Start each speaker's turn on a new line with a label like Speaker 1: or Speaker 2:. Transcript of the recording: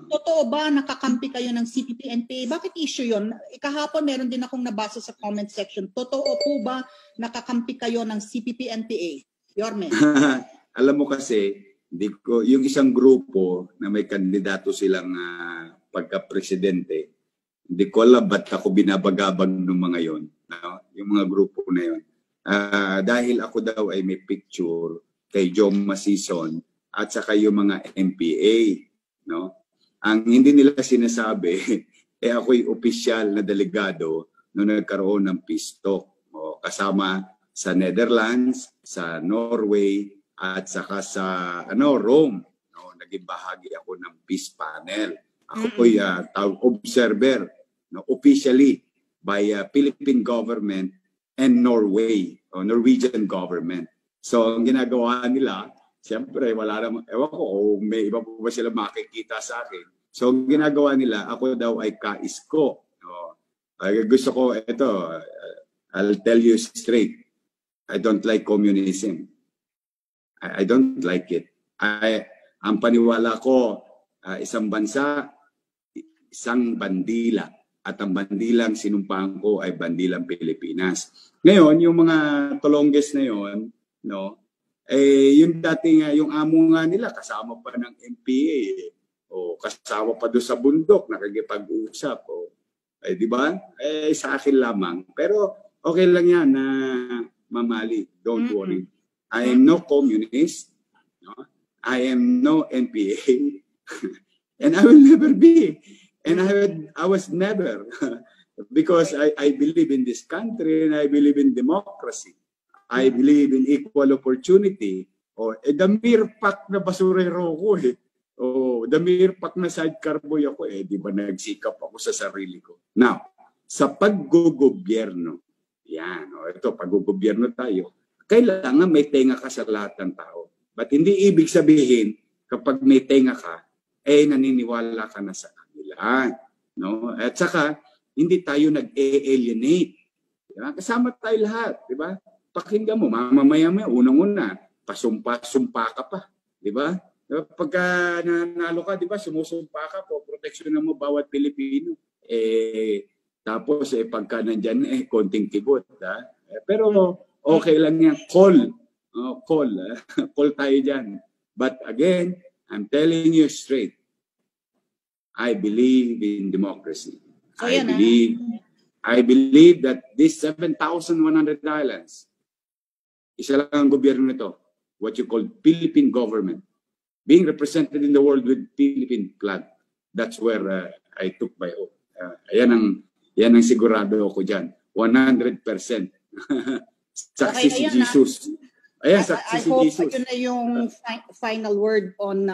Speaker 1: Totoo ba nakakampi kayo ng CPP-NPA? Bakit issue yun? Kahapon meron din akong nabasa sa comment section. Totoo po ba nakakampi kayo ng CPP-NPA? Yorme.
Speaker 2: Alam mo kasi, yung isang grupo na may kandidato silang pagka-presidente, hindi ko alam ba't ako binabagabag ng mga yon, no? Yung mga grupo na yon. Dahil ako daw ay may picture kay Jom Masison at saka yung mga MPA, no? Ang hindi nila sinasabi, ako'y opisyal na delegado nung nagkaroon ng peace talk, kasama sa Netherlands, sa Norway, at saka sa Rome. No? Naging bahagi ako ng peace panel. Ako'y observer, no? Officially by Philippine government and Norwegian government. So ang ginagawa nila, siyempre, wala naman, ewan ko, may iba po ba sila makikita sa akin. So, ginagawa nila, ako daw ay kaisko. Gusto ko, I'll tell you straight, I don't like communism. I don't like it. Ang paniwala ko, isang bansa, isang bandila. At ang bandilang sinumpaan ko ay bandilang Pilipinas. Ngayon, yung mga Tolonges na yon, no, yung dati nga, yung amo nga nila, kasama pa ng MPA, kasama pa doon sa bundok, nakikipag-usap, di ba? Sa akin lamang. Pero okay lang yan na mamali. Don't worry. I am no communist. No? I am no MPA. And I will never be. And I was never. Because I believe in this country and I believe in democracy. I believe in equal opportunity. The mere fact na basurero ko the mere fact na sidecar boy ako di ba nagsikap ako sa sarili ko. Now, sa paggogobyerno, yan, ito, paggogobyerno tayo, kailangan may tenga ka sa lahat ng tao. But hindi ibig sabihin, kapag may tenga ka, naniniwala ka na sa kanila. No? At saka, hindi tayo nag-alienate. Diba? Kasama tayo lahat, di ba? Pakinggan mo, mamaya-maya, unang-una, pasumpa-sumpa ka pa, di ba? Pagka nanalo ka, di ba, sumusumpa ka po, proteksyonan mo bawat Pilipino. Tapos, pagka nandyan, konting kibot. Pero, okay lang yan. Call tayo dyan. But again, I'm telling you straight, I believe in democracy. I believe that these 7,100 islands, isa lang ang gobyerno nito, what you call Philippine government, being represented in the world with Philippine flag. That's where I took my oath. Yan ang sigurado ako dyan. 100%. Saksi si Jesus. Ayan, saksi si Jesus.
Speaker 1: I hope yun na yung final word on